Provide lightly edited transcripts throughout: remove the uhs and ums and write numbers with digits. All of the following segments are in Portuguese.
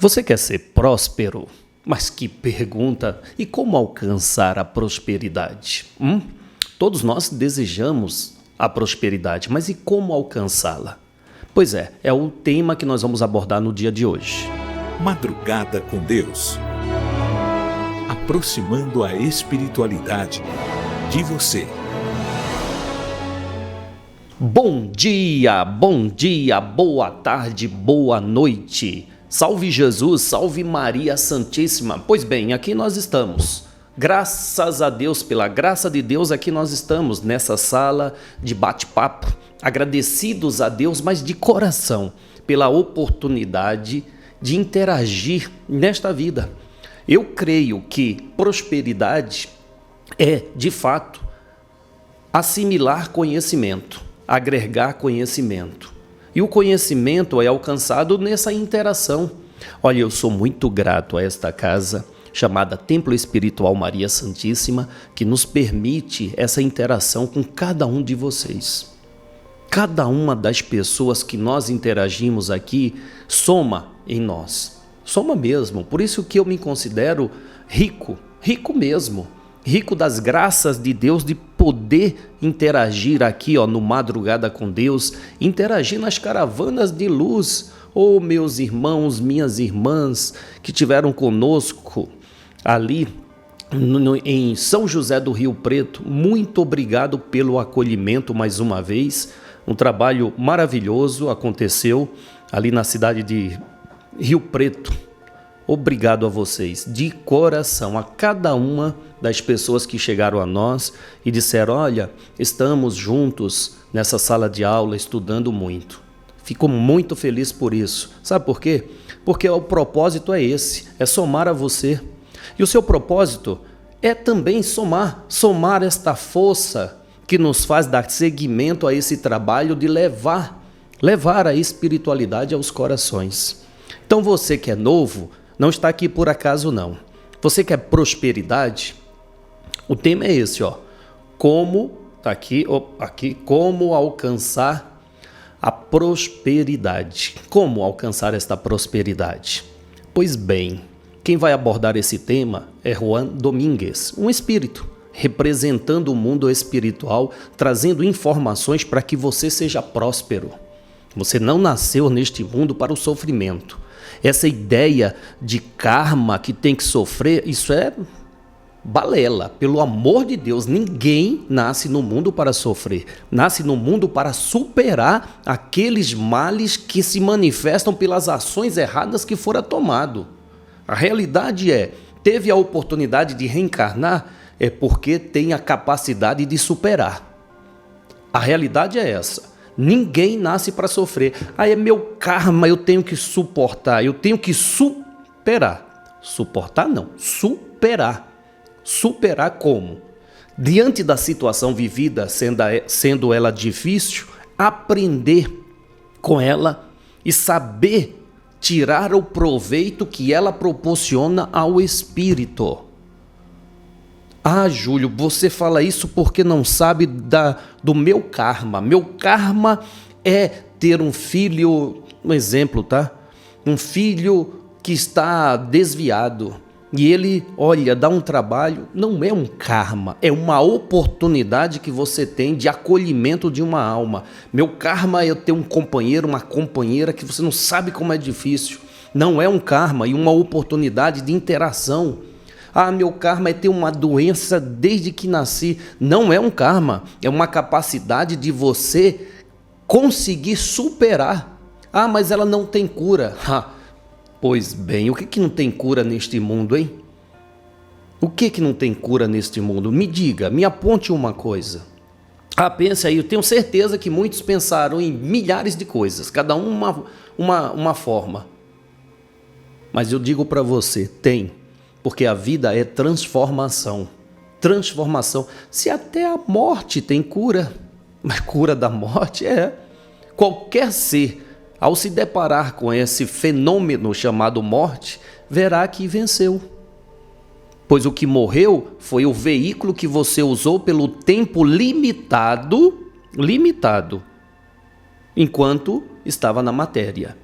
Você quer ser próspero? Mas que pergunta! E como alcançar a prosperidade? Todos nós desejamos a prosperidade, mas e como alcançá-la? Pois é o tema que nós vamos abordar no dia de hoje. Madrugada com Deus. Aproximando a espiritualidade de você. Bom dia, boa tarde, boa noite. Salve Jesus, salve Maria Santíssima. Pois bem, aqui nós estamos. Graças a Deus, pela graça de Deus, aqui nós estamos nessa sala de bate-papo. Agradecidos a Deus, mas de coração, pela oportunidade de interagir nesta vida. Eu creio que prosperidade é, de fato, assimilar conhecimento, agregar conhecimento. E o conhecimento é alcançado nessa interação. Olha, eu sou muito grato a esta casa, chamada Templo Espiritual Maria Santíssima, que nos permite essa interação com cada um de vocês. Cada uma das pessoas que nós interagimos aqui soma em nós. Soma mesmo. Por isso que eu me considero rico mesmo. Rico das graças de Deus de poder interagir aqui no Madrugada com Deus, interagir nas caravanas de luz. Oh, meus irmãos, minhas irmãs que tiveram conosco ali em São José do Rio Preto, muito obrigado pelo acolhimento mais uma vez. Um trabalho maravilhoso aconteceu ali na cidade de Rio Preto. Obrigado a vocês, de coração, a cada uma das pessoas que chegaram a nós e disseram: olha, estamos juntos nessa sala de aula estudando muito. Fico muito feliz por isso. Sabe por quê? Porque o propósito é esse, é somar a você. E o seu propósito é também somar esta força que nos faz dar seguimento a esse trabalho de levar a espiritualidade aos corações. Então você que é novo, não está aqui por acaso não. Você quer prosperidade? O tema é esse, Como, tá aqui, como alcançar a prosperidade. Como alcançar esta prosperidade? Pois bem, quem vai abordar esse tema é Juan Domingues, um espírito, representando o mundo espiritual, trazendo informações para que você seja próspero. Você não nasceu neste mundo para o sofrimento. Essa ideia de karma que tem que sofrer, isso é balela. Pelo amor de Deus, ninguém nasce no mundo para sofrer. Nasce no mundo para superar aqueles males que se manifestam pelas ações erradas que fora tomado. A realidade teve a oportunidade de reencarnar, é porque tem a capacidade de superar. A realidade é essa. Ninguém nasce para sofrer. É meu karma, eu tenho que suportar, eu tenho que superar. Suportar não, superar. Superar como? Diante da situação vivida, sendo ela difícil, aprender com ela e saber tirar o proveito que ela proporciona ao espírito. Júlio, você fala isso porque não sabe do meu karma. Meu karma é ter um filho, um exemplo, tá? Um filho que está desviado e ele, dá um trabalho. Não é um karma, é uma oportunidade que você tem de acolhimento de uma alma. Meu karma é ter um companheiro, uma companheira que você não sabe como é difícil. Não é um karma e uma oportunidade de interação. Meu karma é ter uma doença desde que nasci. Não é um karma, é uma capacidade de você conseguir superar. Mas ela não tem cura. Pois bem, o que não tem cura neste mundo, hein? O que não tem cura neste mundo? Me diga, me aponte uma coisa. Pense aí, eu tenho certeza que muitos pensaram em milhares de coisas, cada uma forma. Mas eu digo para você, tem. Porque a vida é transformação. Transformação. Se até a morte tem cura, mas cura da morte qualquer ser, ao se deparar com esse fenômeno chamado morte, verá que venceu. Pois o que morreu foi o veículo que você usou pelo tempo limitado, enquanto estava na matéria.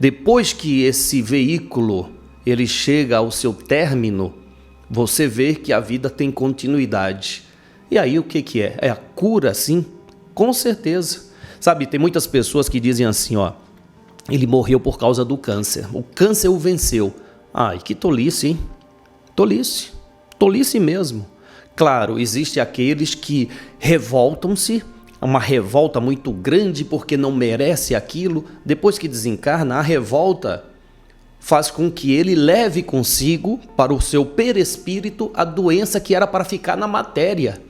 Depois que esse veículo ele chega ao seu término, você vê que a vida tem continuidade. E aí o que é? É a cura, sim? Com certeza. Sabe, tem muitas pessoas que dizem assim, ó, ele morreu por causa do câncer. O câncer o venceu. Ai, que tolice, hein? Tolice. Tolice mesmo. Claro, existem aqueles que revoltam-se, uma revolta muito grande porque não merece aquilo. Depois que desencarna, a revolta faz com que ele leve consigo para o seu perispírito a doença que era para ficar na matéria.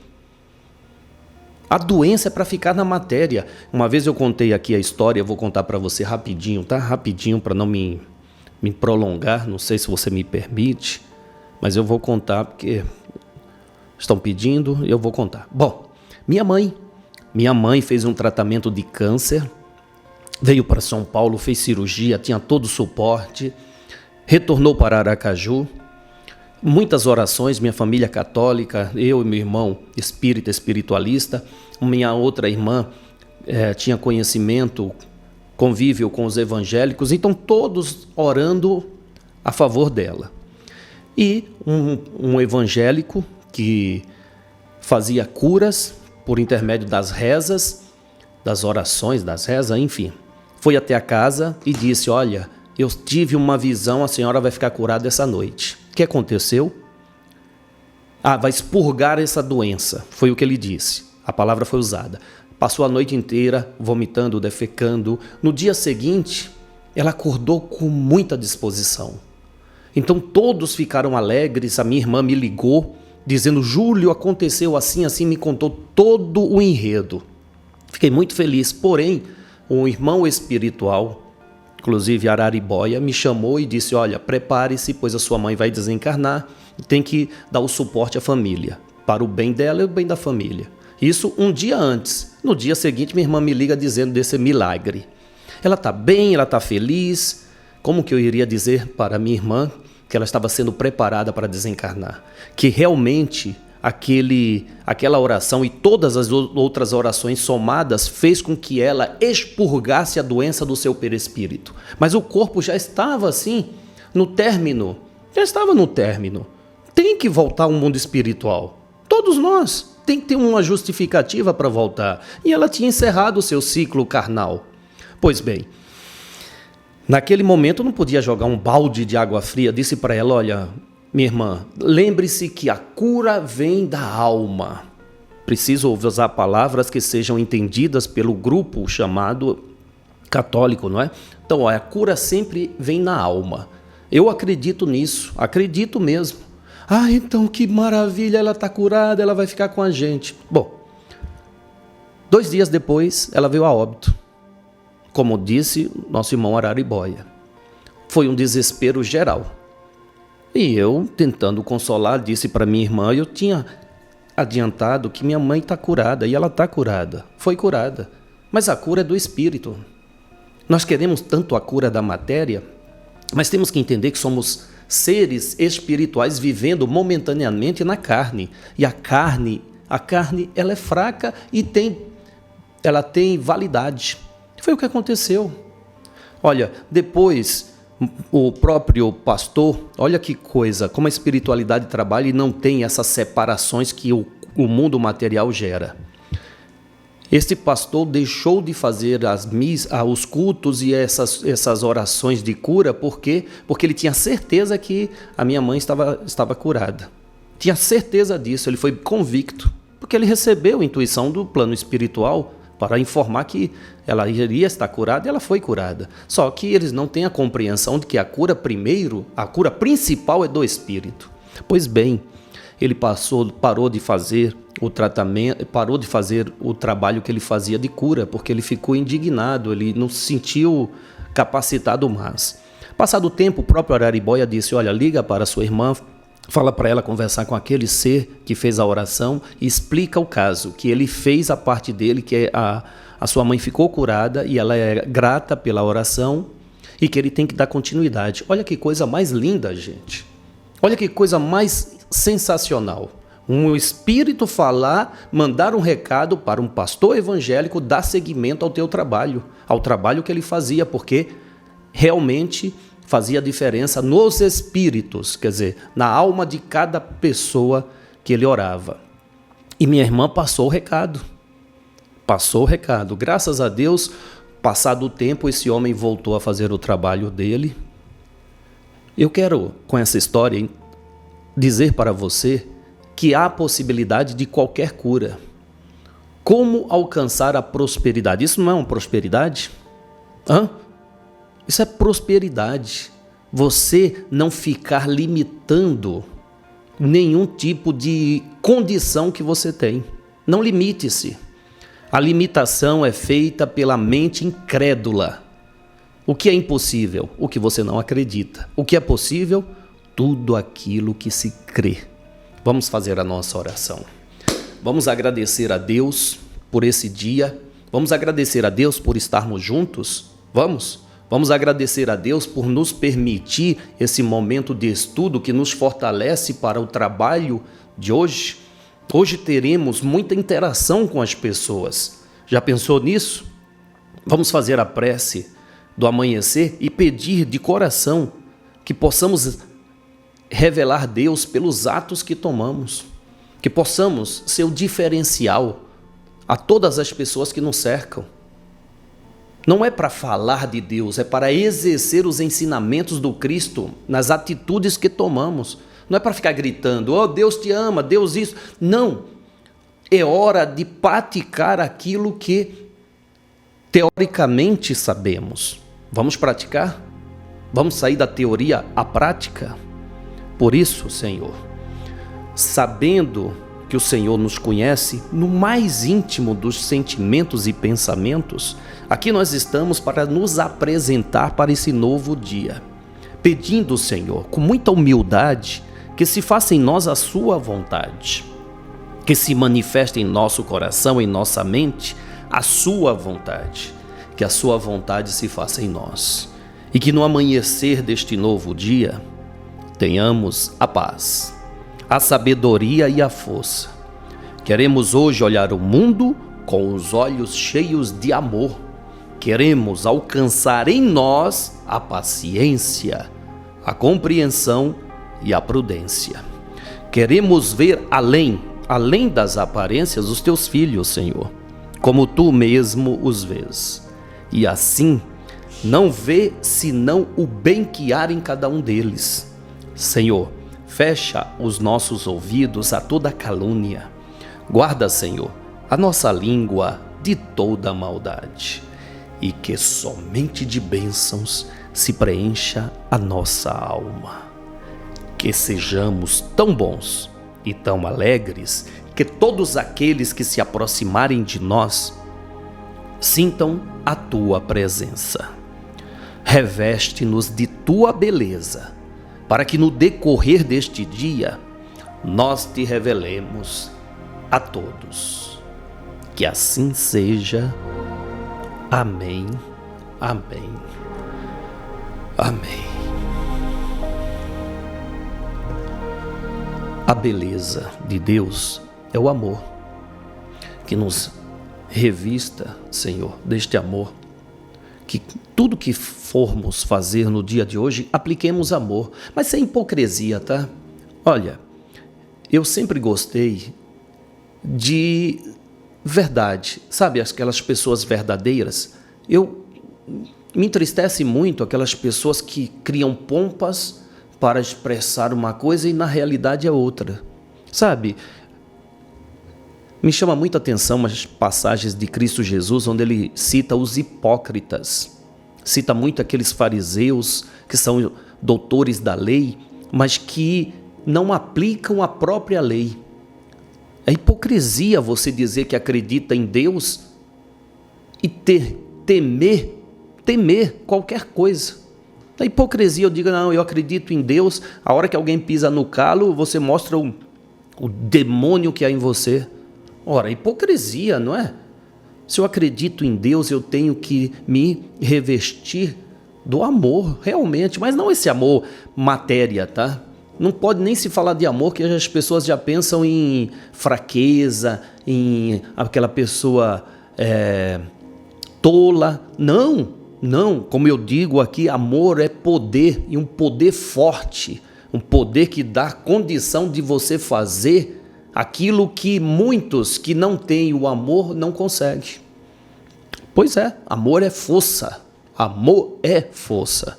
A doença é para ficar na matéria. Uma vez eu contei aqui a história, eu vou contar para você rapidinho, tá? Rapidinho, para não me prolongar, não sei se você me permite, mas eu vou contar porque estão pedindo e eu vou contar. Bom, minha mãe fez um tratamento de câncer, veio para São Paulo, fez cirurgia, tinha todo o suporte, retornou para Aracaju, muitas orações, minha família católica, eu e meu irmão espiritualista, minha outra irmã tinha conhecimento, convívio com os evangélicos, então todos orando a favor dela. E um evangélico que fazia curas por intermédio das rezas, das orações, das rezas, enfim, foi até a casa e disse, olha, eu tive uma visão, a senhora vai ficar curada essa noite. O que aconteceu? Vai expurgar essa doença, foi o que ele disse, a palavra foi usada. Passou a noite inteira vomitando, defecando. No dia seguinte, ela acordou com muita disposição. Então todos ficaram alegres, a minha irmã me ligou, dizendo, Júlio, aconteceu assim, assim, me contou todo o enredo. Fiquei muito feliz, porém, um irmão espiritual, inclusive Araribóia, me chamou e disse, olha, prepare-se, pois a sua mãe vai desencarnar, e tem que dar o suporte à família, para o bem dela e o bem da família. Isso um dia antes. No dia seguinte, minha irmã me liga dizendo desse milagre. Ela está bem, ela está feliz. Como que eu iria dizer para minha irmã que ela estava sendo preparada para desencarnar? Que realmente aquela oração e todas as outras orações somadas fez com que ela expurgasse a doença do seu perispírito. Mas o corpo já estava assim, no término. Já estava no término. Tem que voltar ao mundo espiritual. Todos nós. Tem que ter uma justificativa para voltar. E ela tinha encerrado o seu ciclo carnal. Pois bem, naquele momento eu não podia jogar um balde de água fria. Disse para ela, olha, minha irmã, lembre-se que a cura vem da alma. Preciso usar palavras que sejam entendidas pelo grupo chamado católico, não é? Então, a cura sempre vem na alma. Eu acredito nisso, acredito mesmo. Então que maravilha, ela está curada, ela vai ficar com a gente. Bom, 2 dias depois, ela veio a óbito. Como disse nosso irmão Araribóia. Foi um desespero geral. E eu, tentando consolar, disse para minha irmã, eu tinha adiantado que minha mãe está curada, e ela está curada, foi curada. Mas a cura é do espírito. Nós queremos tanto a cura da matéria, mas temos que entender que somos seres espirituais vivendo momentaneamente na carne. E a carne, ela é fraca e ela tem validade. Foi o que aconteceu. Olha, depois o próprio pastor, olha que coisa, como a espiritualidade trabalha e não tem essas separações que o mundo material gera. Este pastor deixou de fazer os cultos e essas orações de cura, porque ele tinha certeza que a minha mãe estava curada. Tinha certeza disso, ele foi convicto, porque ele recebeu a intuição do plano espiritual para informar que ela iria estar curada e ela foi curada. Só que eles não têm a compreensão de que a cura principal é do espírito. Pois bem, ele parou de fazer o tratamento, parou de fazer o trabalho que ele fazia de cura, porque ele ficou indignado, ele não se sentiu capacitado mais. Passado o tempo, o próprio Araribóia disse, olha, liga para sua irmã, fala para ela conversar com aquele ser que fez a oração e explica o caso, que ele fez a parte dele, que a sua mãe ficou curada e ela é grata pela oração e que ele tem que dar continuidade. Olha que coisa mais linda, gente. Olha que coisa mais sensacional. Um espírito falar, mandar um recado para um pastor evangélico, dar seguimento ao teu trabalho, ao trabalho que ele fazia, porque realmente fazia diferença nos espíritos, quer dizer, na alma de cada pessoa que ele orava. E minha irmã passou o recado. Passou o recado. Graças a Deus, passado o tempo, esse homem voltou a fazer o trabalho dele. Eu quero, com essa história, dizer para você que há possibilidade de qualquer cura. Como alcançar a prosperidade? Isso não é uma prosperidade? Isso é prosperidade. Você não ficar limitando nenhum tipo de condição que você tem. Não limite-se. A limitação é feita pela mente incrédula. O que é impossível? O que você não acredita. O que é possível? Tudo aquilo que se crê. Vamos fazer a nossa oração. Vamos agradecer a Deus por esse dia. Vamos agradecer a Deus por estarmos juntos. Vamos agradecer a Deus por nos permitir esse momento de estudo que nos fortalece para o trabalho de hoje. Hoje teremos muita interação com as pessoas. Já pensou nisso? Vamos fazer a prece do amanhecer e pedir de coração que possamos revelar Deus pelos atos que tomamos, que possamos ser o diferencial a todas as pessoas que nos cercam. Não é para falar de Deus, é para exercer os ensinamentos do Cristo nas atitudes que tomamos. Não é para ficar gritando, oh, Deus te ama, Deus isso. Não, é hora de praticar aquilo que teoricamente sabemos. Vamos praticar? Vamos sair da teoria à prática? Por isso, Senhor, sabendo que o Senhor nos conhece no mais íntimo dos sentimentos e pensamentos, aqui nós estamos para nos apresentar para esse novo dia, pedindo, Senhor, com muita humildade, que se faça em nós a sua vontade, que se manifeste em nosso coração, em nossa mente, a sua vontade, que a sua vontade se faça em nós, e que no amanhecer deste novo dia, tenhamos a paz, a sabedoria e a força. Queremos hoje olhar o mundo com os olhos cheios de amor. Queremos alcançar em nós a paciência, a compreensão e a prudência. Queremos ver além das aparências os teus filhos, Senhor, como tu mesmo os vês. E assim, não vê senão o bem que há em cada um deles. Senhor, fecha os nossos ouvidos a toda calúnia. Guarda, Senhor, a nossa língua de toda maldade. E que somente de bênçãos se preencha a nossa alma. Que sejamos tão bons e tão alegres que todos aqueles que se aproximarem de nós sintam a tua presença. Reveste-nos de tua beleza, para que no decorrer deste dia nós te revelemos a todos. Que assim seja. Amém, amém, amém. A beleza de Deus é o amor. Que nos revista, Senhor, deste amor. Que tudo que formos fazer no dia de hoje, apliquemos amor, mas sem hipocrisia, tá? Olha, eu sempre gostei de verdade, sabe, aquelas pessoas verdadeiras. Me entristece muito aquelas pessoas que criam pompas para expressar uma coisa e na realidade é outra, sabe? Me chama muita atenção umas passagens de Cristo Jesus onde ele cita os hipócritas, cita muito aqueles fariseus que são doutores da lei, mas que não aplicam a própria lei. É hipocrisia você dizer que acredita em Deus e temer qualquer coisa. É hipocrisia eu digo, não, eu acredito em Deus, a hora que alguém pisa no calo, você mostra o demônio que há em você. Ora, hipocrisia, não é? Se eu acredito em Deus, eu tenho que me revestir do amor, realmente, mas não esse amor matéria, tá? Não pode nem se falar de amor, que as pessoas já pensam em fraqueza, em aquela pessoa tola. Não, Não, como eu digo aqui, amor é poder, e um poder forte, um poder que dá condição de você fazer aquilo que muitos que não têm o amor não conseguem. Pois é, amor é força, amor é força.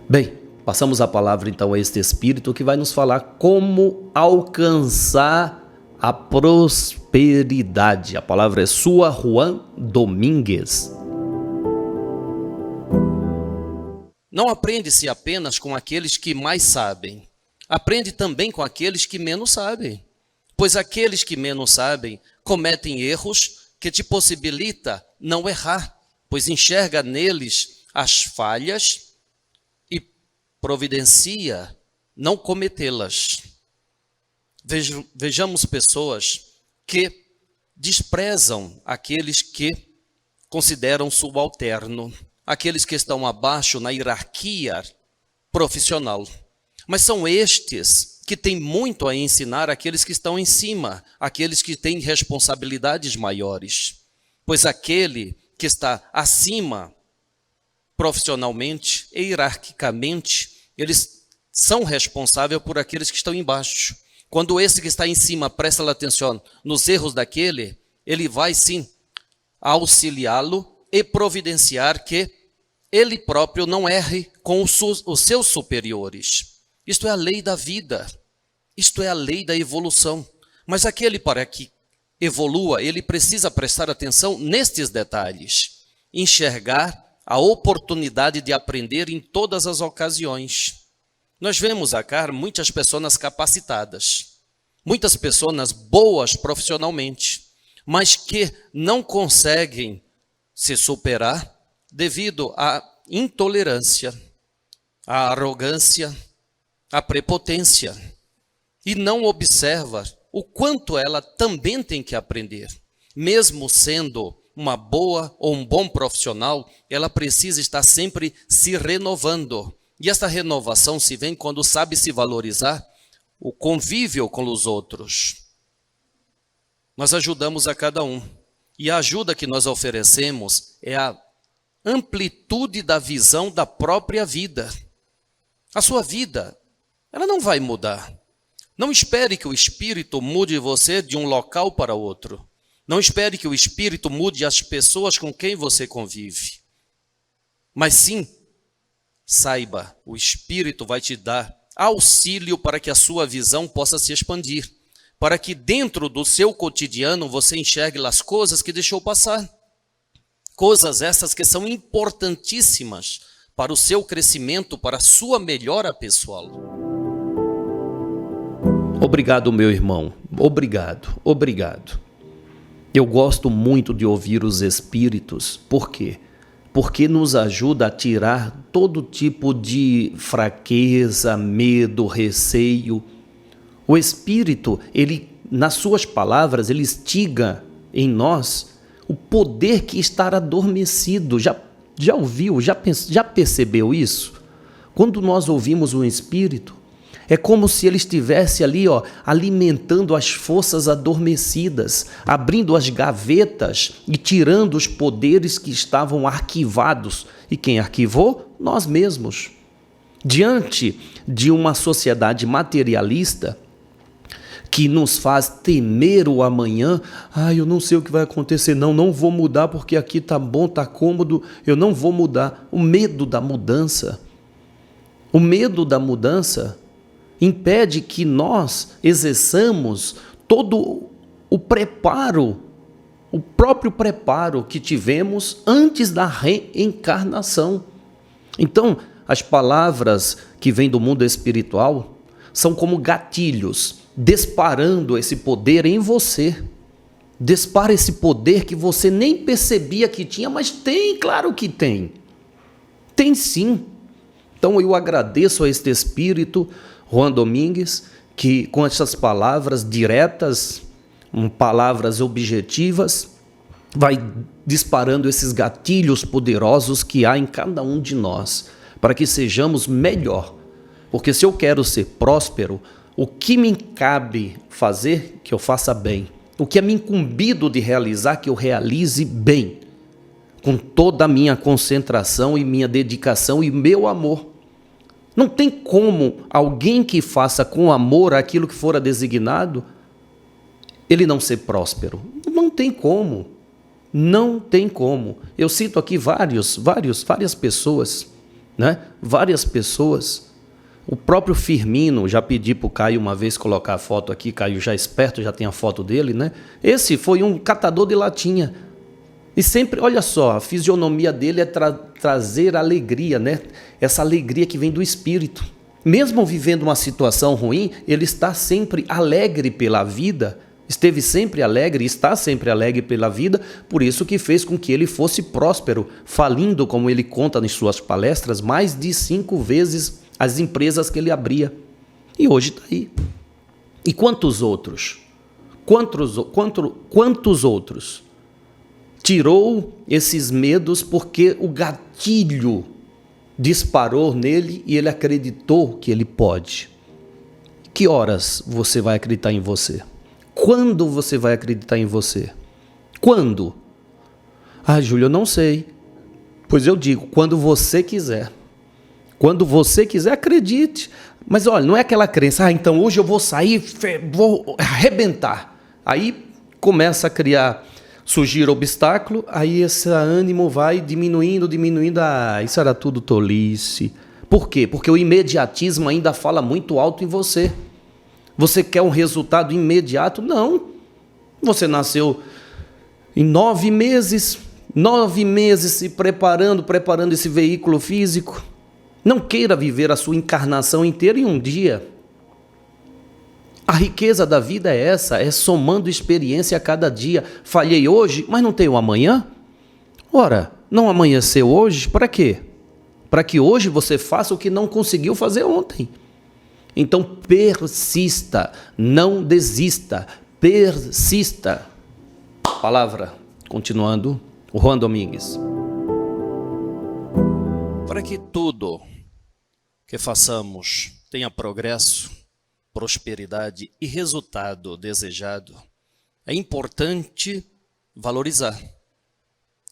Bem, passamos a palavra então a este Espírito que vai nos falar como alcançar a prosperidade. A palavra é sua, Juan Domingues. Não aprende-se apenas com aqueles que mais sabem. Aprende também com aqueles que menos sabem. Pois aqueles que menos sabem cometem erros que te possibilita não errar, pois enxerga neles as falhas e providencia não cometê-las. Vejamos pessoas que desprezam aqueles que consideram subalterno, aqueles que estão abaixo na hierarquia profissional. Mas são estes que têm muito a ensinar àqueles que estão em cima, aqueles que têm responsabilidades maiores. Pois aquele que está acima profissionalmente e hierarquicamente, eles são responsáveis por aqueles que estão embaixo. Quando esse que está em cima presta atenção nos erros daquele, ele vai sim auxiliá-lo e providenciar que ele próprio não erre com os seus superiores. Isto é a lei da vida, isto é a lei da evolução. Mas aquele, para que evolua, ele precisa prestar atenção nestes detalhes, enxergar a oportunidade de aprender em todas as ocasiões. Nós vemos aqui muitas pessoas capacitadas, muitas pessoas boas profissionalmente, mas que não conseguem se superar devido à intolerância, à arrogância, à prepotência, e não observa o quanto ela também tem que aprender. Mesmo sendo uma boa ou um bom profissional, ela precisa estar sempre se renovando. E esta renovação se vem quando sabe se valorizar o convívio com os outros. Nós ajudamos a cada um. E a ajuda que nós oferecemos é a amplitude da visão da própria vida. A sua vida, ela não vai mudar. Não espere que o Espírito mude você de um local para outro. Não espere que o Espírito mude as pessoas com quem você convive. Mas sim, saiba, o Espírito vai te dar auxílio para que a sua visão possa se expandir, para que dentro do seu cotidiano você enxergue as coisas que deixou passar. Coisas essas que são importantíssimas para o seu crescimento, para a sua melhora pessoal. Obrigado, meu irmão. Obrigado. Eu gosto muito de ouvir os Espíritos. Por quê? Porque nos ajuda a tirar todo tipo de fraqueza, medo, receio. O Espírito, ele, nas suas palavras, ele instiga em nós o poder que está adormecido. Já ouviu, já percebeu isso? Quando nós ouvimos o Espírito, é como se ele estivesse ali, alimentando as forças adormecidas, abrindo as gavetas e tirando os poderes que estavam arquivados. E quem arquivou? Nós mesmos. Diante de uma sociedade materialista que nos faz temer o amanhã, eu não sei o que vai acontecer, não vou mudar porque aqui está bom, está cômodo, eu não vou mudar. O medo da mudança impede que nós exerçamos todo o preparo, o próprio preparo que tivemos antes da reencarnação. Então, as palavras que vêm do mundo espiritual são como gatilhos, disparando esse poder em você. Dispara esse poder que você nem percebia que tinha, mas tem, claro que tem. Tem sim. Então eu agradeço a este Espírito, Juan Domingues, que com essas palavras diretas, palavras objetivas, vai disparando esses gatilhos poderosos que há em cada um de nós, para que sejamos melhor. Porque se eu quero ser próspero, o que me cabe fazer, que eu faça bem. O que é me incumbido de realizar, que eu realize bem. com toda a minha concentração e minha dedicação e meu amor. Não tem como alguém que faça com amor aquilo que fora designado, ele não ser próspero. Não tem como. Não tem como. Eu cito aqui várias pessoas, né? Várias pessoas. O próprio Firmino, já pedi para o Caio uma vez colocar a foto aqui, Caio já é esperto, já tem a foto dele, né? Esse foi um catador de latinha. E sempre, olha só, a fisionomia dele é trazer alegria, né? Essa alegria que vem do espírito. Mesmo vivendo uma situação ruim, ele está sempre alegre pela vida, esteve sempre alegre, está sempre alegre pela vida, por isso que fez com que ele fosse próspero, falindo, como ele conta em suas palestras, mais de 5 vezes as empresas que ele abria. E hoje está aí. E quantos outros? Quantos outros? Tirou esses medos porque o gatilho disparou nele e ele acreditou que ele pode. Que horas você vai acreditar em você? Quando você vai acreditar em você? Quando? Ah, Júlio, eu não sei. Pois eu digo, quando você quiser. Quando você quiser, acredite. Mas olha, não é aquela crença, então hoje eu vou sair, vou arrebentar. Aí começa a surgir obstáculo, aí esse ânimo vai diminuindo, isso era tudo tolice. Por quê? Porque o imediatismo ainda fala muito alto em você. Você quer um resultado imediato? Não. Você nasceu em 9 meses se preparando esse veículo físico. Não queira viver a sua encarnação inteira em um dia. A riqueza da vida é essa, é somando experiência a cada dia. Falhei hoje, mas não tenho amanhã? Ora, não amanheceu hoje, para quê? Para que hoje você faça o que não conseguiu fazer ontem. Então persista, não desista, persista. Palavra, continuando, o Juan Domingues. Para que tudo que façamos tenha progresso, prosperidade e resultado desejado, é importante valorizar.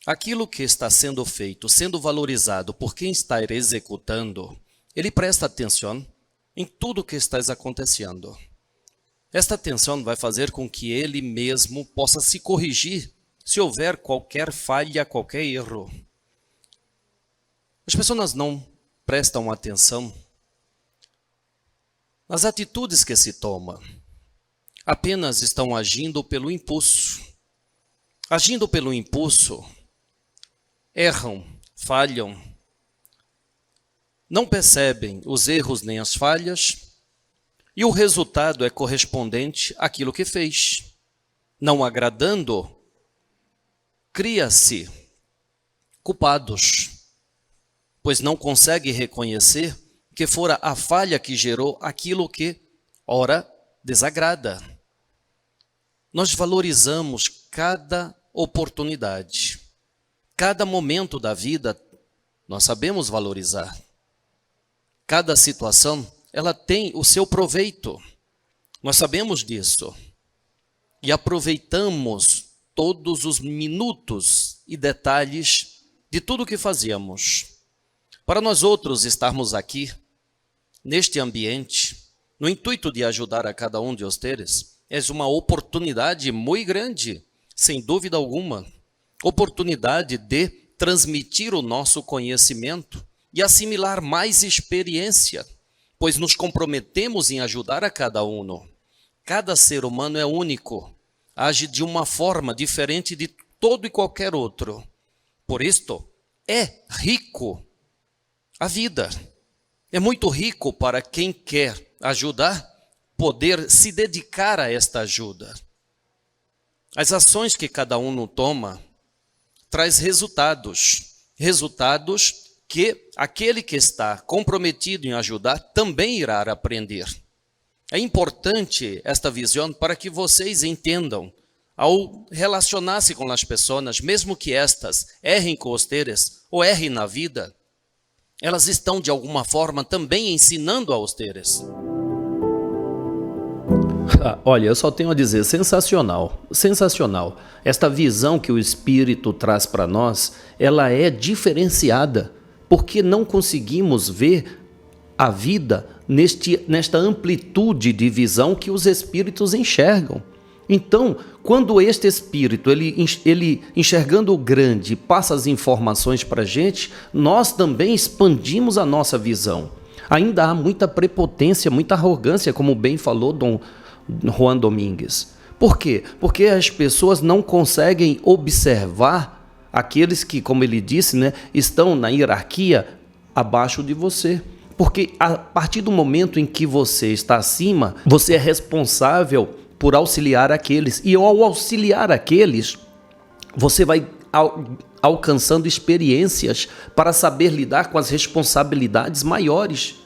Aquilo que está sendo feito, sendo valorizado por quem está executando, ele presta atenção em tudo que está acontecendo. Esta atenção vai fazer com que ele mesmo possa se corrigir se houver qualquer falha, qualquer erro. As pessoas não prestam atenção nas atitudes que se toma. Apenas estão agindo pelo impulso. Agindo pelo impulso, erram, falham, não percebem os erros nem as falhas, e o resultado é correspondente àquilo que fez. Não agradando, cria-se culpados, pois não consegue reconhecer que fora a falha que gerou aquilo que, ora, desagrada. Nós valorizamos cada oportunidade, cada momento da vida, nós sabemos valorizar. Cada situação, ela tem o seu proveito, nós sabemos disso. E aproveitamos todos os minutos e detalhes de tudo que fazíamos. Para nós outros estarmos aqui, neste ambiente, no intuito de ajudar a cada um de vocês, é uma oportunidade muito grande, sem dúvida alguma. Oportunidade de transmitir o nosso conhecimento e assimilar mais experiência, pois nos comprometemos em ajudar a cada um. Cada ser humano é único, age de uma forma diferente de todo e qualquer outro. Por isto, é rico a vida. É muito rico para quem quer ajudar, poder se dedicar a esta ajuda. As ações que cada um toma traz resultados que aquele que está comprometido em ajudar também irá aprender. É importante esta visão para que vocês entendam, ao relacionar-se com as pessoas, mesmo que estas errem com vocês ou errem na vida, elas estão de alguma forma também ensinando a vocês. Olha, eu só tenho a dizer, sensacional, sensacional. Esta visão que o Espírito traz para nós, ela é diferenciada, porque não conseguimos ver a vida nesta amplitude de visão que os Espíritos enxergam. Então, quando este Espírito, ele enxergando o grande, passa as informações para a gente, nós também expandimos a nossa visão. Ainda há muita prepotência, muita arrogância, como bem falou Dom Juan Domingues. Por quê? Porque as pessoas não conseguem observar aqueles que, como ele disse, né, estão na hierarquia abaixo de você. Porque a partir do momento em que você está acima, você é responsável por auxiliar aqueles. E ao auxiliar aqueles, você vai alcançando experiências para saber lidar com as responsabilidades maiores.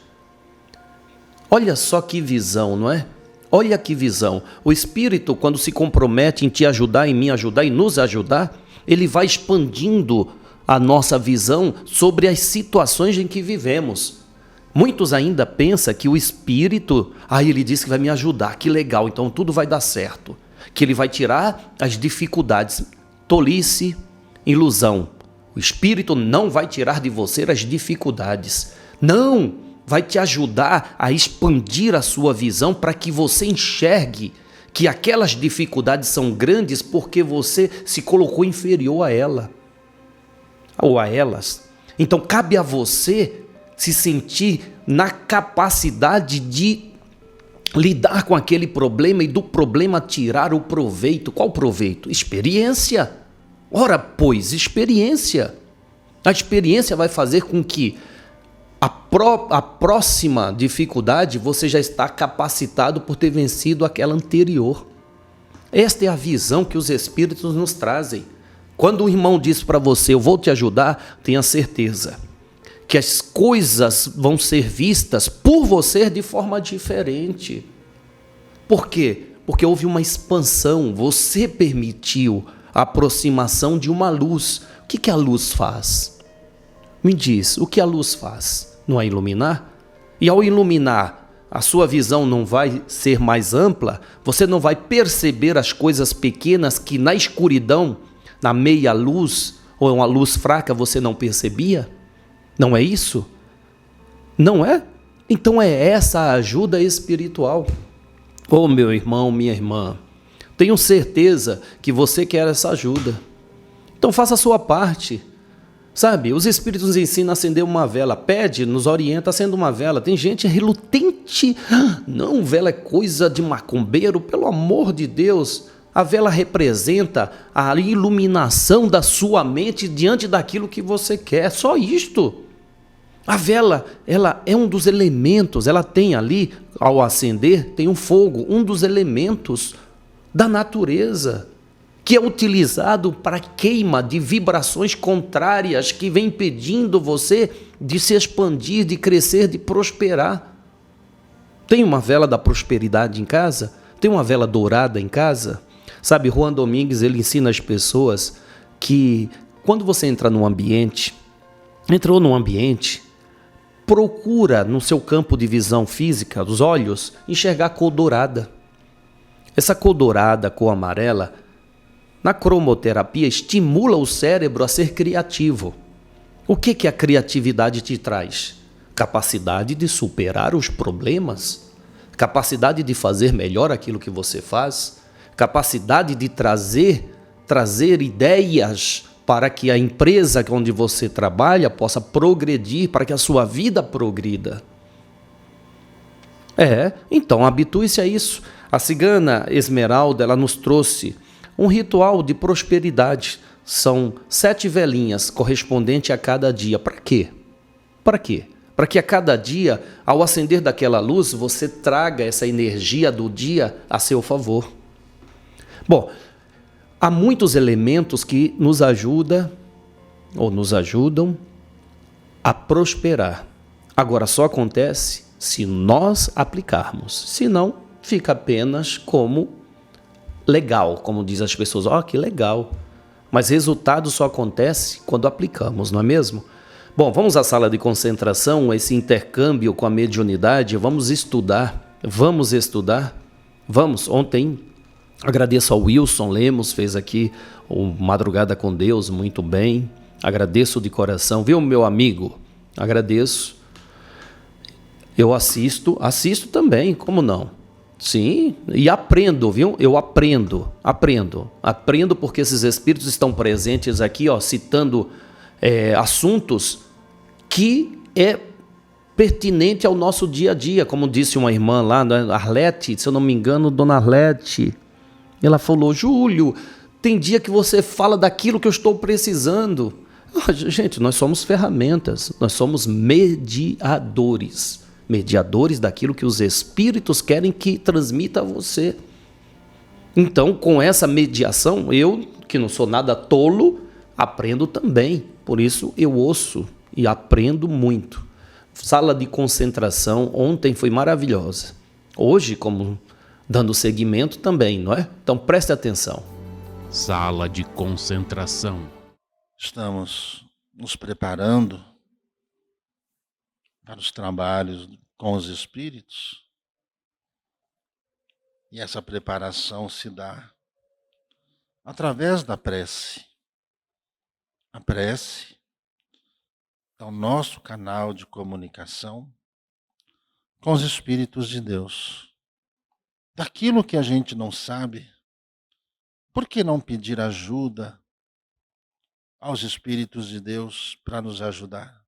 Olha só que visão, não é? Olha que visão. O Espírito, quando se compromete em te ajudar, em me ajudar e nos ajudar, ele vai expandindo a nossa visão sobre as situações em que vivemos. Muitos ainda pensam que o Espírito, ele disse que vai me ajudar, que legal, então tudo vai dar certo. Que ele vai tirar as dificuldades. Tolice, ilusão. O Espírito não vai tirar de você as dificuldades. Não, vai te ajudar a expandir a sua visão para que você enxergue que aquelas dificuldades são grandes porque você se colocou inferior a ela ou a elas. Então cabe a você se sentir na capacidade de lidar com aquele problema e do problema tirar o proveito. Qual proveito? Experiência. Ora, pois, experiência. A experiência vai fazer com que a próxima dificuldade você já está capacitado por ter vencido aquela anterior. Esta é a visão que os Espíritos nos trazem. Quando o irmão diz para você, eu vou te ajudar, tenha certeza que as coisas vão ser vistas por você de forma diferente. Por quê? Porque houve uma expansão, você permitiu a aproximação de uma luz. O que a luz faz? Me diz, o que a luz faz? Não é iluminar? E ao iluminar, a sua visão não vai ser mais ampla? Você não vai perceber as coisas pequenas que na escuridão, na meia luz, ou uma luz fraca, você não percebia? Não é isso? Não é? Então é essa a ajuda espiritual. Oh, meu irmão, minha irmã, tenho certeza que você quer essa ajuda. Então faça a sua parte. Sabe, os Espíritos nos ensinam a acender uma vela. Pede, nos orienta, acenda uma vela. Tem gente relutante. Não, vela é coisa de macumbeiro, pelo amor de Deus. A vela representa a iluminação da sua mente diante daquilo que você quer. Só isto. A vela, ela é um dos elementos, ela tem ali, ao acender, tem um fogo, um dos elementos da natureza, que é utilizado para queima de vibrações contrárias que vem impedindo você de se expandir, de crescer, de prosperar. Tem uma vela da prosperidade em casa? Tem uma vela dourada em casa? Sabe, Juan Domingues, ele ensina as pessoas que quando você entrou num ambiente, procura no seu campo de visão física, dos olhos, enxergar a cor dourada. Essa cor dourada, cor amarela, na cromoterapia estimula o cérebro a ser criativo. O que a criatividade te traz? Capacidade de superar os problemas, capacidade de fazer melhor aquilo que você faz, capacidade de trazer ideias para que a empresa onde você trabalha possa progredir, para que a sua vida progrida. Então habitue-se a isso. A cigana Esmeralda, ela nos trouxe um ritual de prosperidade. São 7 velinhas correspondentes a cada dia. Para quê? Para quê? Para que a cada dia, ao acender daquela luz, você traga essa energia do dia a seu favor. Bom, há muitos elementos que nos ajudam a prosperar. Agora, só acontece se nós aplicarmos. Se não, fica apenas como legal, como dizem as pessoas. Que legal. Mas resultado só acontece quando aplicamos, não é mesmo? Bom, vamos à sala de concentração, esse intercâmbio com a mediunidade, vamos estudar. Vamos, ontem agradeço ao Wilson Lemos, fez aqui o Madrugada com Deus, muito bem. Agradeço de coração, viu, meu amigo? Agradeço. Eu assisto também, como não? Sim, e aprendo, viu? Eu aprendo porque esses espíritos estão presentes aqui, ó, citando assuntos que é pertinente ao nosso dia a dia, como disse uma irmã lá, Arlete, se eu não me engano, dona Arlete, ela falou, Júlio, tem dia que você fala daquilo que eu estou precisando. Gente, nós somos ferramentas, nós somos mediadores daquilo que os espíritos querem que transmita a você. Então, com essa mediação, eu, que não sou nada tolo, aprendo também. Por isso, eu ouço e aprendo muito. Sala de concentração ontem foi maravilhosa. Hoje, como dando seguimento também, não é? Então, preste atenção. Sala de concentração. Estamos nos preparando para os trabalhos com os espíritos. E essa preparação se dá através da prece. A prece é o nosso canal de comunicação com os espíritos de Deus. Daquilo que a gente não sabe, por que não pedir ajuda aos espíritos de Deus para nos ajudar?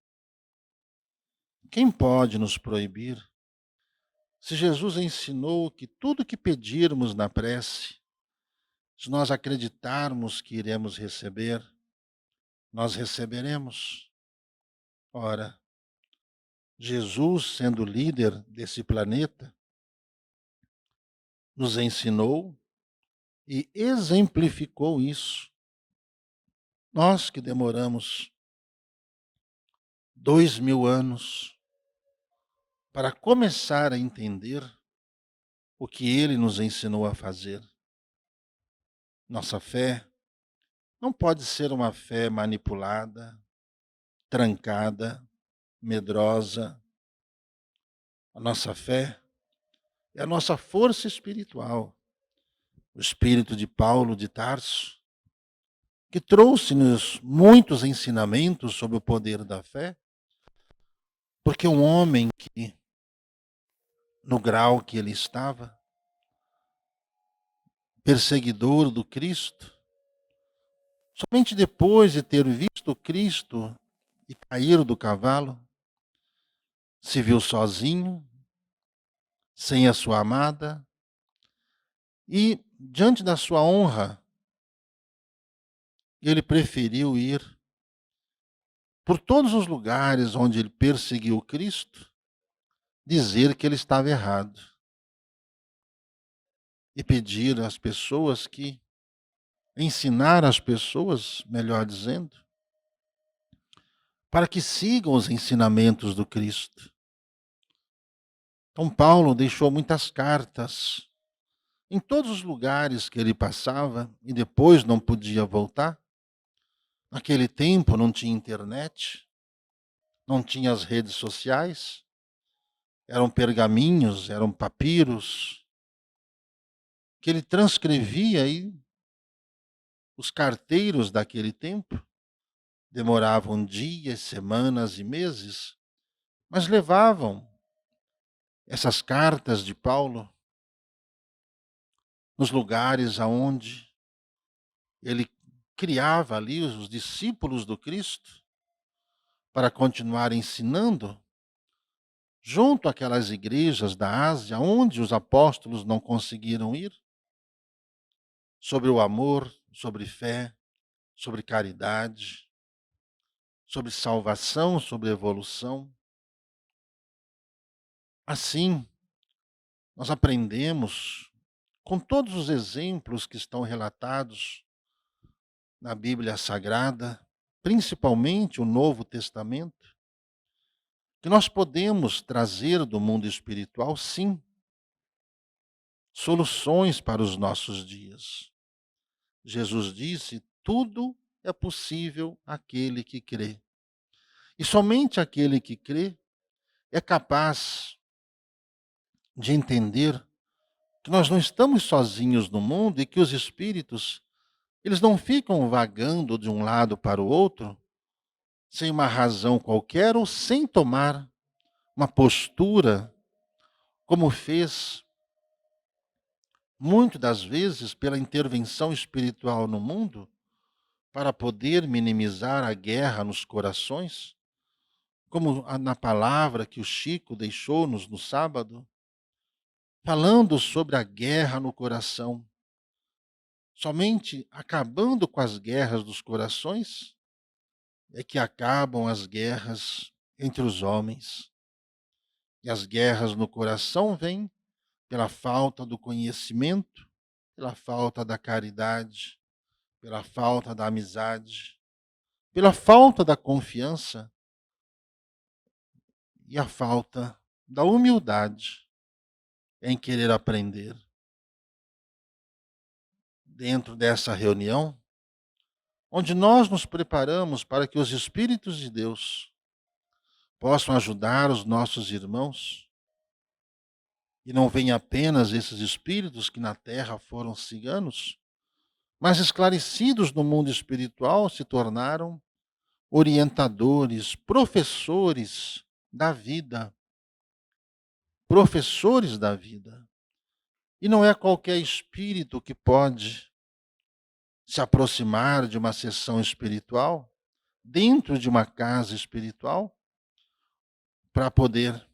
Quem pode nos proibir? Se Jesus ensinou que tudo que pedirmos na prece, se nós acreditarmos que iremos receber, nós receberemos. Ora, Jesus, sendo líder desse planeta, nos ensinou e exemplificou isso. Nós que demoramos 2000 anos para começar a entender o que ele nos ensinou a fazer. Nossa fé não pode ser uma fé manipulada, trancada, medrosa. A nossa fé é a nossa força espiritual. O espírito de Paulo de Tarso, que trouxe-nos muitos ensinamentos sobre o poder da fé, porque um homem que, no grau que ele estava, perseguidor do Cristo, somente depois de ter visto Cristo e cair do cavalo, se viu sozinho, sem a sua amada, e diante da sua honra, ele preferiu ir por todos os lugares onde ele perseguiu Cristo, dizer que ele estava errado. E pedir às pessoas que, ensinar as pessoas, melhor dizendo, para que sigam os ensinamentos do Cristo. Então Paulo deixou muitas cartas em todos os lugares que ele passava e depois não podia voltar. Naquele tempo não tinha internet, não tinha as redes sociais, eram pergaminhos, eram papiros, que ele transcrevia e os carteiros daquele tempo demoravam dias, semanas e meses, mas levavam essas cartas de Paulo nos lugares aonde ele criava ali os discípulos do Cristo para continuar ensinando junto àquelas igrejas da Ásia onde os apóstolos não conseguiram ir, sobre o amor, sobre fé, sobre caridade, sobre salvação, sobre evolução. Assim, nós aprendemos com todos os exemplos que estão relatados na Bíblia Sagrada, principalmente o Novo Testamento, que nós podemos trazer do mundo espiritual, sim, soluções para os nossos dias. Jesus disse: tudo é possível àquele que crê. E somente aquele que crê é capaz de entender que nós não estamos sozinhos no mundo e que os espíritos, eles não ficam vagando de um lado para o outro, sem uma razão qualquer ou sem tomar uma postura, como fez muito das vezes pela intervenção espiritual no mundo, para poder minimizar a guerra nos corações, como na palavra que o Chico deixou-nos no sábado, falando sobre a guerra no coração. Somente acabando com as guerras dos corações é que acabam as guerras entre os homens. E as guerras no coração vêm pela falta do conhecimento, pela falta da caridade, pela falta da amizade, pela falta da confiança e a falta da humildade em querer aprender. Dentro dessa reunião, onde nós nos preparamos para que os Espíritos de Deus possam ajudar os nossos irmãos, e não venham apenas esses espíritos que na terra foram ciganos, mas esclarecidos no mundo espiritual se tornaram orientadores, professores da vida. Professores da vida. E não é qualquer espírito que pode se aproximar de uma sessão espiritual, dentro de uma casa espiritual, para poder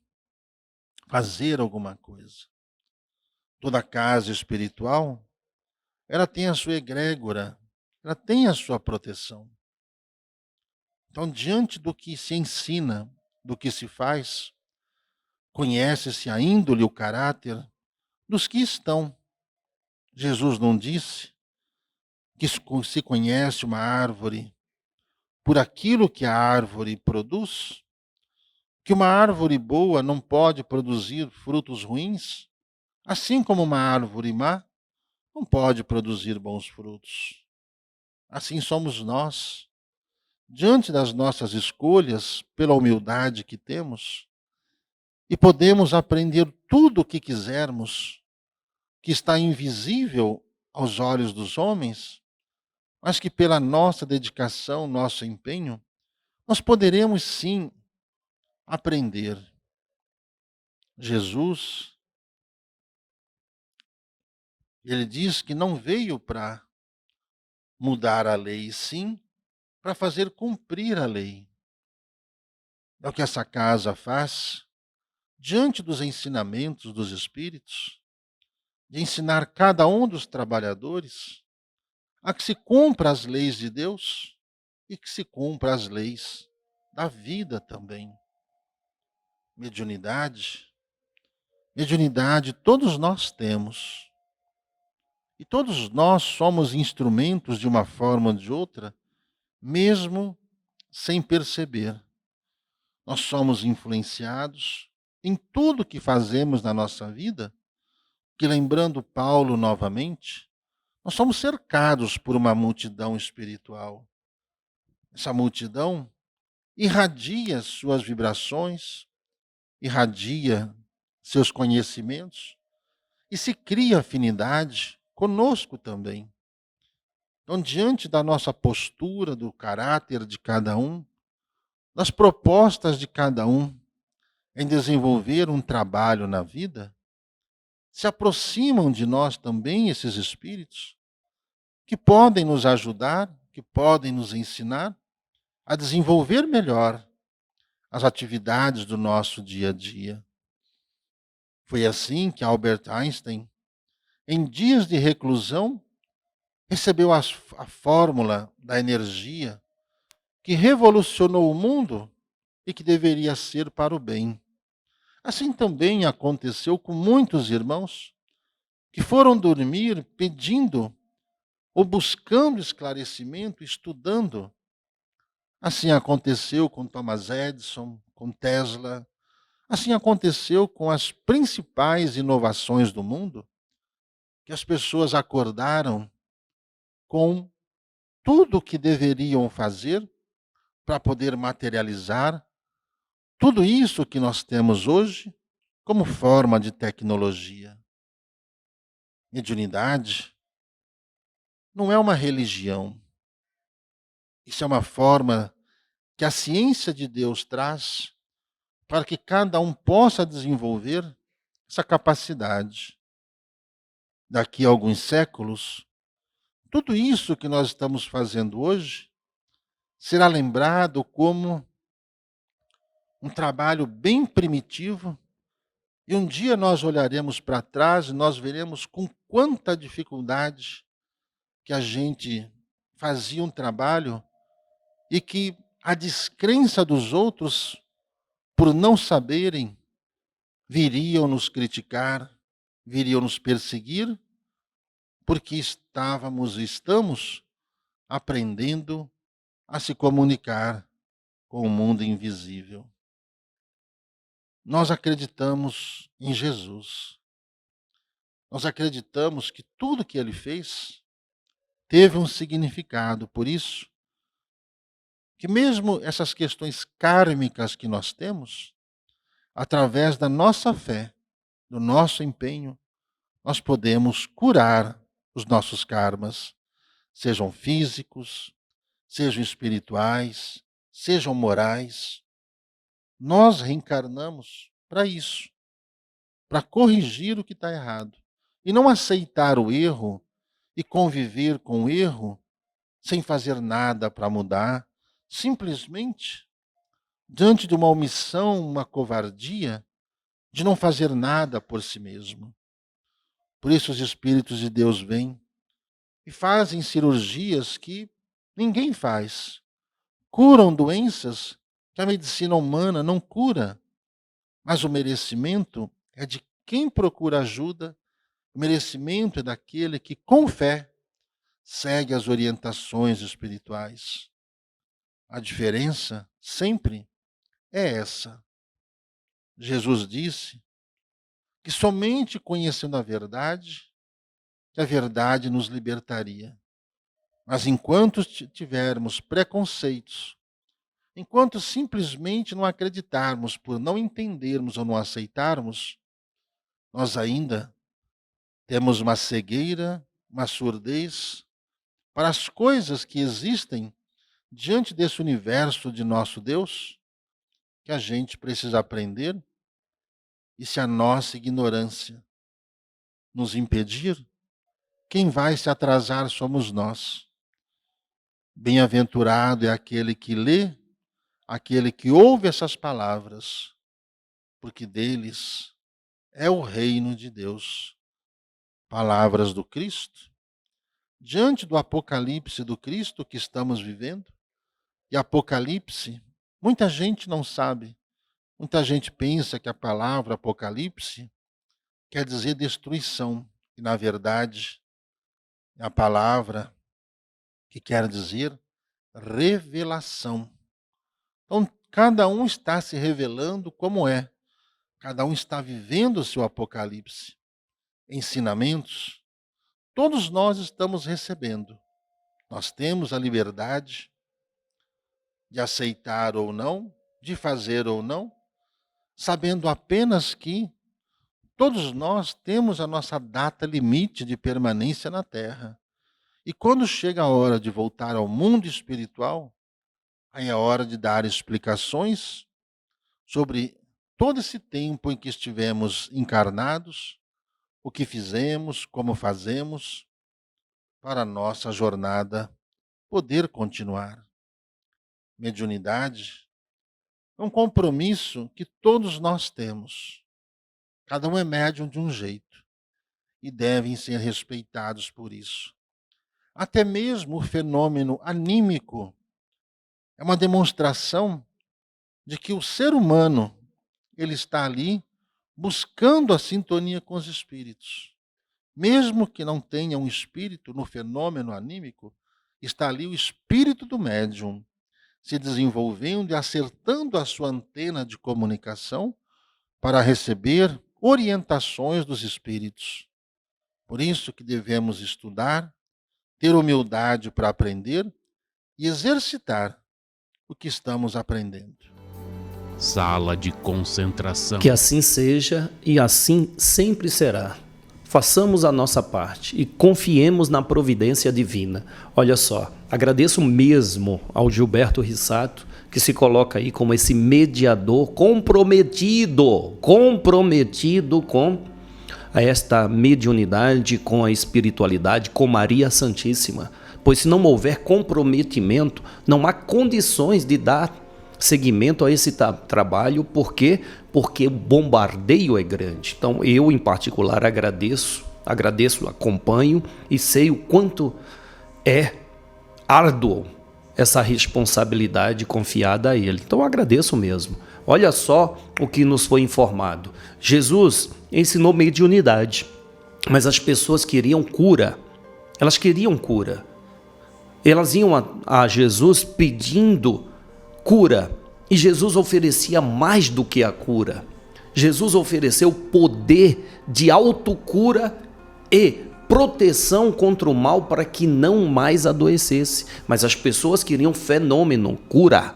fazer alguma coisa. Toda casa espiritual, ela tem a sua egrégora, ela tem a sua proteção. Então, diante do que se ensina, do que se faz, conhece-se a índole, o caráter dos que estão. Jesus não disse que se conhece uma árvore por aquilo que a árvore produz? Que uma árvore boa não pode produzir frutos ruins? Assim como uma árvore má não pode produzir bons frutos. Assim somos nós. Diante das nossas escolhas, pela humildade que temos, e podemos aprender tudo o que quisermos, que está invisível aos olhos dos homens, mas que pela nossa dedicação, nosso empenho, nós poderemos sim aprender. Jesus, ele diz que não veio para mudar a lei, sim para fazer cumprir a lei. É o que essa casa faz diante dos ensinamentos dos Espíritos, de ensinar cada um dos trabalhadores a que se cumpra as leis de Deus e que se cumpra as leis da vida também. Mediunidade todos nós temos. E todos nós somos instrumentos de uma forma ou de outra, mesmo sem perceber. Nós somos influenciados em tudo que fazemos na nossa vida, que lembrando Paulo novamente, nós somos cercados por uma multidão espiritual. Essa multidão irradia suas vibrações, irradia seus conhecimentos e se cria afinidade conosco também. Então, diante da nossa postura, do caráter de cada um, das propostas de cada um em desenvolver um trabalho na vida, se aproximam de nós também esses espíritos que podem nos ajudar, que podem nos ensinar a desenvolver melhor as atividades do nosso dia a dia. Foi assim que Albert Einstein, em dias de reclusão, recebeu a fórmula da energia que revolucionou o mundo e que deveria ser para o bem. Assim também aconteceu com muitos irmãos que foram dormir pedindo ou buscando esclarecimento, estudando. Assim aconteceu com Thomas Edison, com Tesla. Assim aconteceu com as principais inovações do mundo, que as pessoas acordaram com tudo o que deveriam fazer para poder materializar tudo isso que nós temos hoje como forma de tecnologia. Mediunidade não é uma religião. Isso é uma forma que a ciência de Deus traz para que cada um possa desenvolver essa capacidade. Daqui a alguns séculos, tudo isso que nós estamos fazendo hoje será lembrado como um trabalho bem primitivo, e um dia nós olharemos para trás e nós veremos com quanta dificuldade que a gente fazia um trabalho e que a descrença dos outros, por não saberem, viriam nos criticar, viriam nos perseguir, porque estamos aprendendo a se comunicar com o mundo invisível. Nós acreditamos em Jesus. Nós acreditamos que tudo que ele fez teve um significado. Por isso, que mesmo essas questões kármicas que nós temos, através da nossa fé, do nosso empenho, nós podemos curar os nossos karmas, sejam físicos, sejam espirituais, sejam morais. Nós reencarnamos para isso, para corrigir o que está errado. E não aceitar o erro e conviver com o erro sem fazer nada para mudar, simplesmente diante de uma omissão, uma covardia, de não fazer nada por si mesmo. Por isso os Espíritos de Deus vêm e fazem cirurgias que ninguém faz. Curam doenças que a medicina humana não cura. Mas o merecimento é de quem procura ajuda, o merecimento é daquele que, com fé, segue as orientações espirituais. A diferença sempre é essa. Jesus disse que somente conhecendo a verdade, que a verdade nos libertaria. Mas enquanto tivermos preconceitos, enquanto simplesmente não acreditarmos por não entendermos ou não aceitarmos, nós ainda temos uma cegueira, uma surdez para as coisas que existem diante desse universo de nosso Deus, que a gente precisa aprender. E se a nossa ignorância nos impedir, quem vai se atrasar somos nós. Bem-aventurado é aquele que lê, aquele que ouve essas palavras, porque deles é o reino de Deus. Palavras do Cristo. Diante do Apocalipse do Cristo que estamos vivendo, e Apocalipse, muita gente não sabe. Muita gente pensa que a palavra Apocalipse quer dizer destruição, e na verdade é a palavra que quer dizer revelação. Então, cada um está se revelando como é, cada um está vivendo o seu Apocalipse. Ensinamentos, todos nós estamos recebendo. Nós temos a liberdade de aceitar ou não, de fazer ou não, sabendo apenas que todos nós temos a nossa data limite de permanência na Terra. E quando chega a hora de voltar ao mundo espiritual, aí é hora de dar explicações sobre todo esse tempo em que estivemos encarnados, o que fizemos, como fazemos, para a nossa jornada poder continuar. Mediunidade é um compromisso que todos nós temos. Cada um é médium de um jeito e devem ser respeitados por isso. Até mesmo o fenômeno anímico é uma demonstração de que o ser humano ele está ali buscando a sintonia com os espíritos. Mesmo que não tenha um espírito no fenômeno anímico, está ali o espírito do médium se desenvolvendo e acertando a sua antena de comunicação para receber orientações dos espíritos. Por isso que devemos estudar, ter humildade para aprender e exercitar o que estamos aprendendo. Sala de concentração. Que assim seja e assim sempre será. façamos a nossa parte e confiemos na providência divina. Olha só, agradeço mesmo ao Gilberto Rissato, que se coloca aí como esse mediador comprometido com esta mediunidade, com a espiritualidade, com Maria Santíssima. Pois se não houver comprometimento, não há condições de dar seguimento a esse trabalho. Por quê? Porque o bombardeio é grande. Então eu, em particular, agradeço, acompanho e sei o quanto é árduo essa responsabilidade confiada a ele. Então eu agradeço mesmo. Olha só o que nos foi informado. Jesus ensinou mediunidade, mas as pessoas queriam cura. Elas queriam cura. Elas iam a Jesus pedindo cura, e Jesus oferecia mais do que a cura. Jesus ofereceu poder de autocura e proteção contra o mal para que não mais adoecesse. Mas as pessoas queriam fenômeno, cura.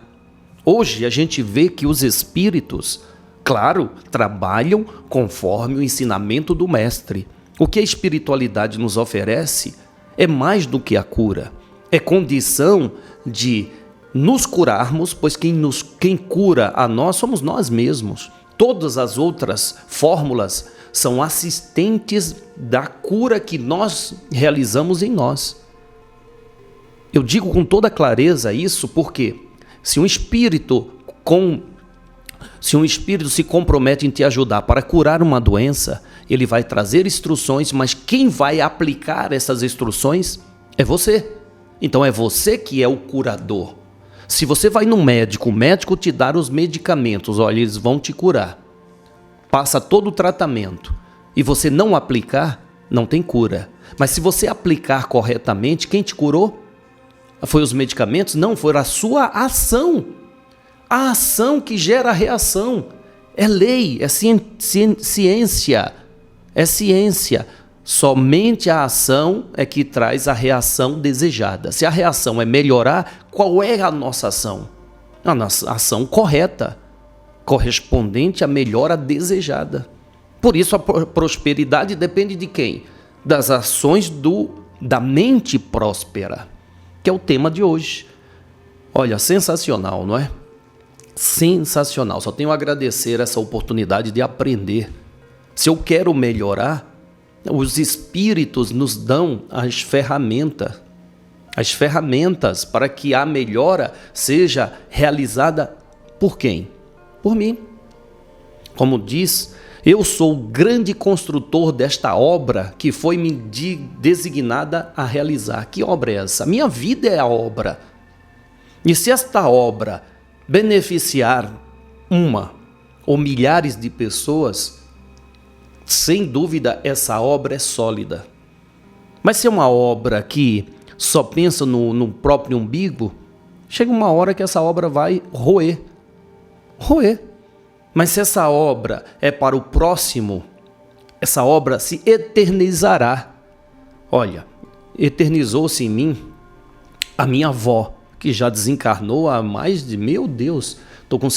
Hoje a gente vê que os espíritos, claro, trabalham conforme o ensinamento do mestre. O que a espiritualidade nos oferece é mais do que a cura. É condição de nos curarmos, pois quem cura a nós somos nós mesmos. Todas as outras fórmulas são assistentes da cura que nós realizamos em nós. Eu digo com toda clareza isso porque se um espírito se compromete em te ajudar para curar uma doença, ele vai trazer instruções, mas quem vai aplicar essas instruções é você. Então é você que é o curador. Se você vai no médico, o médico te dá os medicamentos, olha, eles vão te curar. Passa todo o tratamento e você não aplicar, não tem cura. Mas se você aplicar corretamente, quem te curou? Foi os medicamentos? Não, foi a sua ação. A ação que gera a reação. É lei, é ciência. É ciência. Somente a ação é que traz a reação desejada. Se a reação é melhorar, qual é a nossa ação? A nossa ação correta, correspondente à melhora desejada. Por isso a prosperidade depende de quem? Das ações da mente próspera, que é o tema de hoje. Olha, sensacional, não é? Sensacional. Só tenho a agradecer essa oportunidade de aprender. Se eu quero melhorar, os espíritos nos dão as ferramentas para que a melhora seja realizada por quem? Por mim. Como diz, eu sou o grande construtor desta obra que foi me designada a realizar. Que obra é essa? Minha vida é a obra. E se esta obra beneficiar uma ou milhares de pessoas, sem dúvida, essa obra é sólida. Mas se é uma obra que só pensa no próprio umbigo, chega uma hora que essa obra vai roer. Mas se essa obra é para o próximo, essa obra se eternizará. Olha, eternizou-se em mim a minha avó, que já desencarnou há mais de, meu Deus, estou com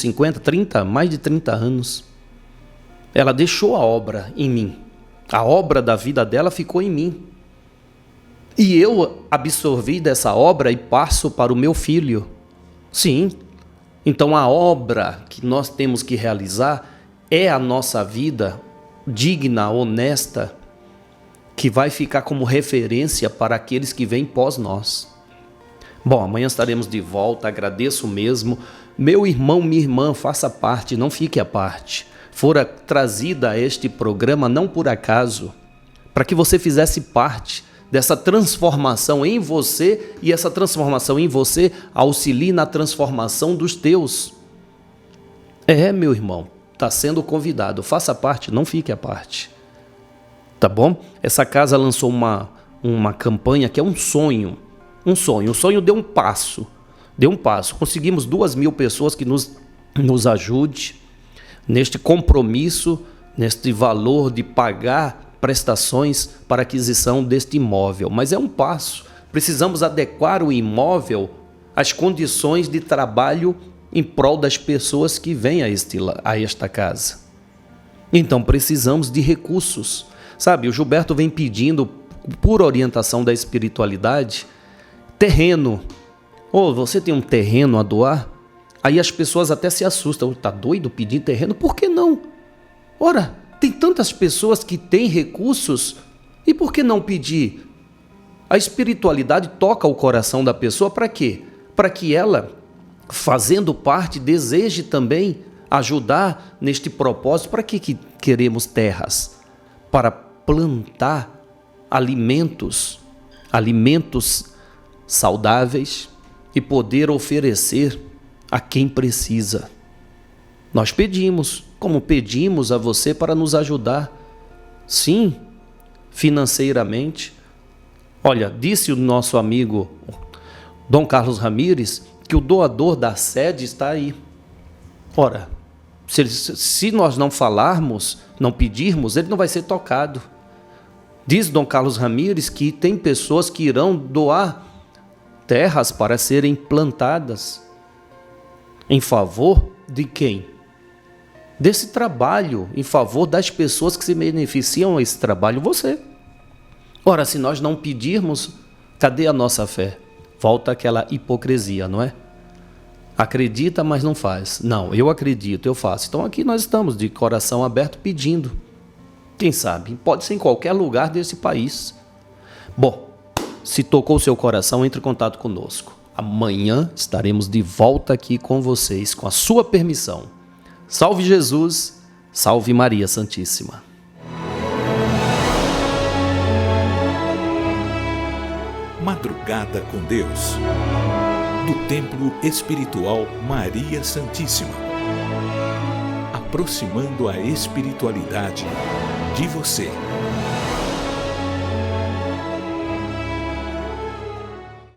mais de 30 anos. Ela deixou a obra em mim. A obra da vida dela ficou em mim. E eu absorvi dessa obra e passo para o meu filho. Sim. Então a obra que nós temos que realizar é a nossa vida digna, honesta, que vai ficar como referência para aqueles que vêm pós nós. Bom, amanhã estaremos de volta. Agradeço mesmo. Meu irmão, minha irmã, faça parte, não fique à parte. Fora trazida a este programa não por acaso, para que você fizesse parte dessa transformação em você e essa transformação em você auxilie na transformação dos teus. Meu irmão, está sendo convidado, faça parte, não fique à parte. Tá bom? Essa casa lançou uma campanha que é um sonho. O sonho deu um passo. Conseguimos 2.000 pessoas que nos ajude neste compromisso, neste valor de pagar prestações para aquisição deste imóvel. Mas é um passo. Precisamos adequar o imóvel às condições de trabalho em prol das pessoas que vêm a esta casa. Então precisamos de recursos. Sabe, o Gilberto vem pedindo, por orientação da espiritualidade, terreno. Você tem um terreno a doar? Aí as pessoas até se assustam. Tá doido pedir terreno? Por que não? Ora, tem tantas pessoas que têm recursos, e por que não pedir? A espiritualidade toca o coração da pessoa para quê? Para que ela, fazendo parte, deseje também ajudar neste propósito. Para que queremos terras? Para plantar alimentos saudáveis e poder oferecer a quem precisa. Nós pedimos, como pedimos a você para nos ajudar, sim, financeiramente. Olha, disse o nosso amigo Dom Carlos Ramires que o doador da sede está aí. Ora, se nós não falarmos, não pedirmos, ele não vai ser tocado. Diz Dom Carlos Ramires que tem pessoas que irão doar terras para serem plantadas. Em favor de quem? Desse trabalho, em favor das pessoas que se beneficiam desse trabalho, você. Ora, se nós não pedirmos, cadê a nossa fé? Volta aquela hipocrisia, não é? Acredita, mas não faz. Não, eu acredito, eu faço. Então aqui nós estamos de coração aberto pedindo. Quem sabe? Pode ser em qualquer lugar desse país. Bom, se tocou o seu coração, entre em contato conosco. Amanhã estaremos de volta aqui com vocês, com a sua permissão. Salve Jesus, salve Maria Santíssima. Madrugada com Deus, do Templo Espiritual Maria Santíssima, aproximando a espiritualidade de você.